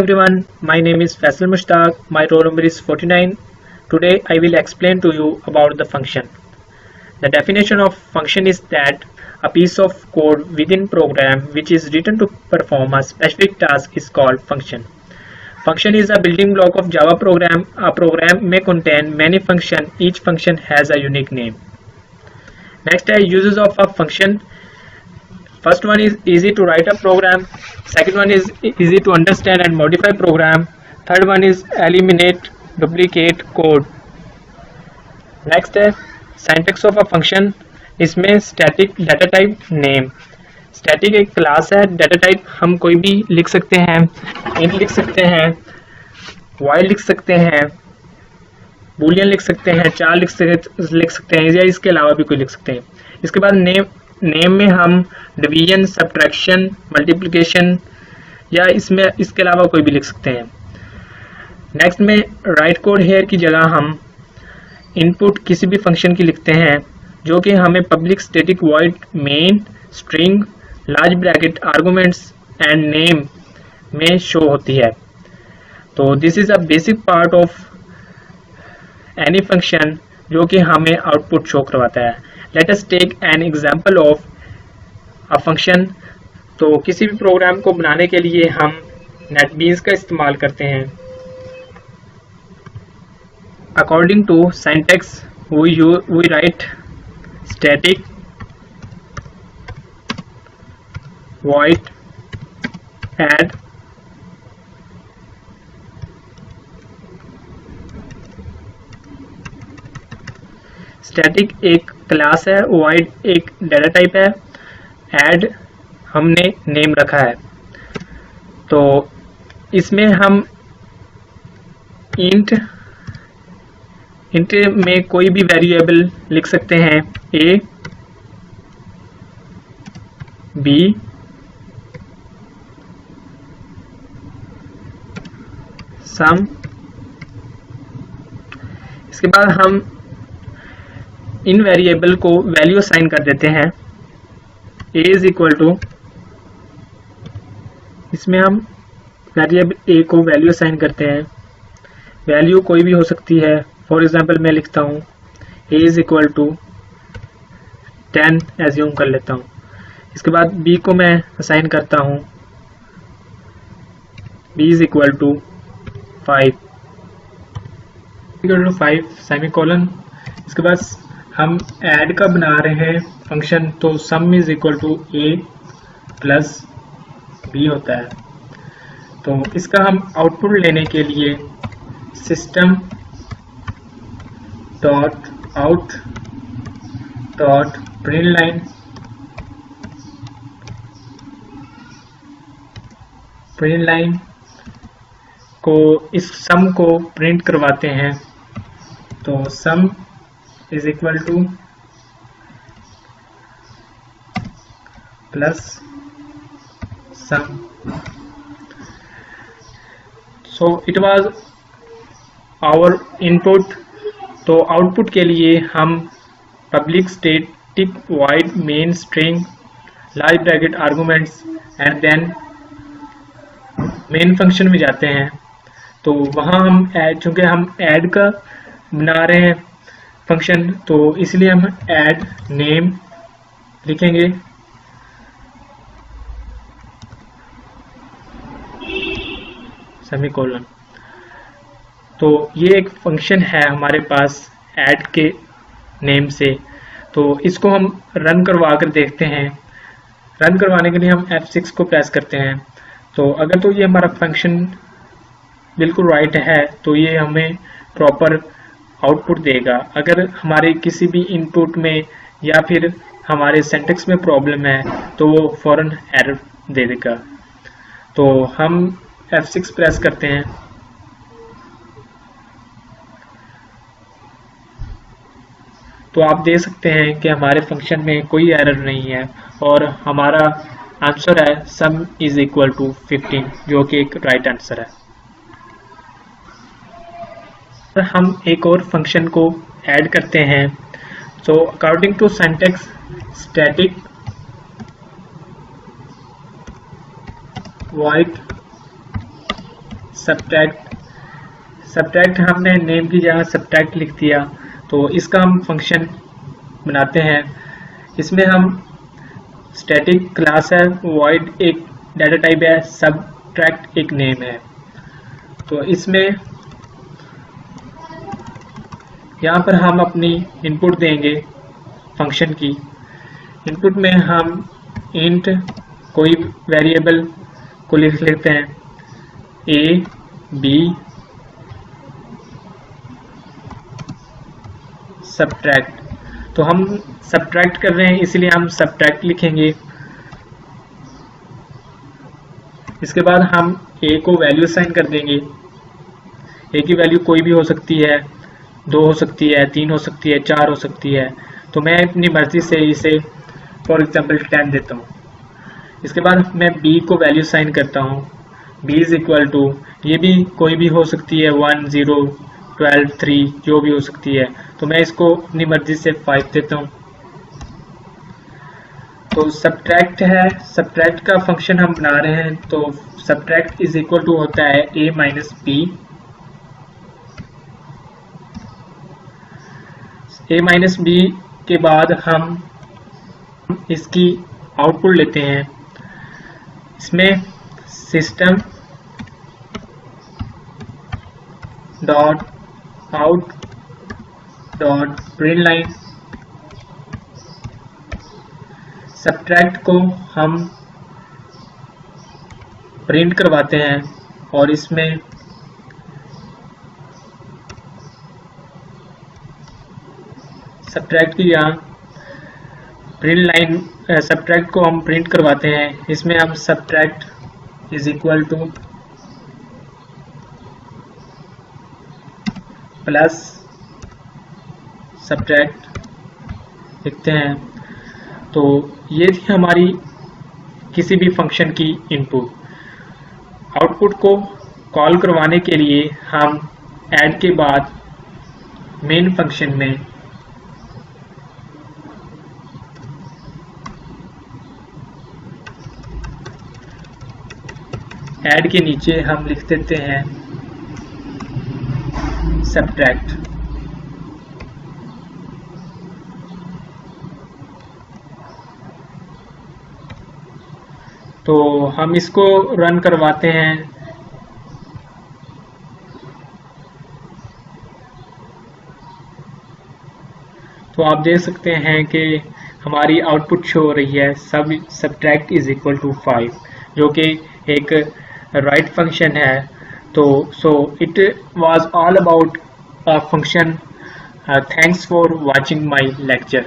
everyone, my name is Faisal Mushtaq, my roll number is 49. Today I will explain to you about the function. The definition of function is that a piece of code within program which is written to perform a specific task is called function. Function is a building block of Java program. A program may contain many functions, each function has a unique name. Next are uses of a function. First one is easy to write a program. Second one is easy to understand and modify program. Third one is eliminate duplicate code. Next है syntax of a function. इसमें static data type name. Static एक class है, data type हम कोई भी लिख सकते हैं, int लिख सकते हैं, while लिख सकते हैं, boolean लिख सकते हैं, char लिख सकते हैं या इसके अलावा भी कोई लिख सकते हैं. इसके बाद नेम में हम डिवीजन, सब्ट्रैक्शन, मल्टीप्लिकेशन या इसके अलावा कोई भी लिख सकते हैं. नेक्स्ट में राइट कोड हेयर की जगह हम इनपुट किसी भी फंक्शन की लिखते हैं जो कि हमें public static void main string large bracket arguments and name में शो होती है. तो this is a basic part of any function जो कि हमें आउटपुट शो करवाता है. Let us take an example of a function. तो किसी भी प्रोग्राम को बनाने के लिए हम नेटबीन्स का इस्तेमाल करते हैं. According to syntax we write static void add static एक क्लास है, void एक डाटा टाइप है, add हमने नेम रखा है. तो इसमें हम int में कोई भी वेरिएबल लिख सकते हैं, a, b, सम. इसके बाद हम इन वेरिएबल को वैल्यू असाइन कर देते हैं. a इज इक्वल टू, इसमें हम वेरिएबल a को वैल्यू असाइन करते हैं. वैल्यू कोई भी हो सकती है. फॉर एग्जांपल मैं लिखता हूँ a is equal to 10 assume कर लेता हूँ. इसके बाद b को मैं असाइन करता हूँ b is equal to 5 semicolon. इसके बाद हम ऐड का बना रहे हैं फंक्शन, तो sum is equal to a plus b होता है. तो इसका हम आउटपुट लेने के लिए system dot out dot print line को इस सम को प्रिंट करवाते हैं. तो sum is equal to plus sum. So it was our input. तो आउटपुट के लिए हम public static void main string large bracket arguments and then main function में जाते हैं. तो वहाँ हम चूंकि हम ऐड का बना रहे हैं फंक्शन, तो इसलिए हम ऐड नेम लिखेंगे. सेमीकोलन. तो ये एक फंक्शन है हमारे पास ऐड के नेम से. तो इसको हम रन करवा कर देखते हैं. रन करवाने के लिए हम F6 को प्रेस करते हैं. तो अगर तो ये हमारा फंक्शन बिल्कुल राइट है तो ये हमें प्रॉपर आउटपुट देगा. अगर हमारे किसी भी इनपुट में या फिर हमारे सिंटैक्स में प्रॉब्लम है तो वो फौरन एरर दे देगा. तो हम F6 प्रेस करते हैं. तो आप देख सकते हैं कि हमारे फंक्शन में कोई एरर नहीं है और हमारा आंसर है सम इज इक्वल टू 15, जो कि एक राइट आंसर है. हम एक और फंक्शन को ऐड करते हैं. तो according to syntax static void subtract हमने नेम की जगह सब्ट्रैक्ट लिख दिया, तो इसका हम फंक्शन बनाते हैं। इसमें हम स्टैटिक क्लास है, वॉइड एक डाटा टाइप है, सब्ट्रैक्ट एक नेम है। तो इसमें यहाँ पर हम अपनी इनपुट देंगे फंक्शन की। इनपुट में हम इंट कोई वेरिएबल को लिख लेते हैं, ए बी सब्ट्रैक्ट। तो हम सब्ट्रैक्ट कर रहे हैं इसलिए हम सब्ट्रैक्ट लिखेंगे। इसके बाद हम ए को वैल्यू असाइन कर देंगे। ए की वैल्यू कोई भी हो सकती है, 2 हो सकती है, 3 हो सकती है, 4 हो सकती है। तो मैं अपनी मर्जी से इसे फॉर एग्जाम्पल 10 देता हूँ। इसके बाद मैं बी को वैल्यू असाइन करता हूँ, बी इज इक्वल टू, ये भी कोई भी हो सकती है, 1 0 12 3 जो भी हो सकती है। तो मैं इसको अपनी मर्जी से 5 देता हूँ। तो सब्ट्रैक्ट है, सब्ट्रैक्ट का फंक्शन हम बना रहे हैं। तो सब्ट्रैक्ट इज इक्वल टू होता है a minus b. a minus b के बाद हम इसकी आउटपुट लेते हैं। इसमें system dot out dot print line, subtract को हम प्रिंट करवाते हैं और इसमें सब्ट्रैक्ट की यहाँ प्रिंट लाइन, सब्ट्रैक्ट को हम प्रिंट करवाते हैं। इसमें हम subtract is equal to plus subtract लिखते हैं। तो ये थी हमारी किसी भी फंक्शन की इनपुट। आउटपुट को कॉल करवाने के लिए हम ऐड के बाद मेन फंक्शन में ऐड के नीचे हम लिख देते हैं सब्ट्रैक्ट। तो हम इसको रन करवाते हैं। तो आप देख सकते हैं कि हमारी आउटपुट शो हो रही है सब्ट्रैक्ट इज इक्वल टू 5, जो कि एक राइट फंक्शन है। तो सो it was all about a function. Thanks for watching my lecture.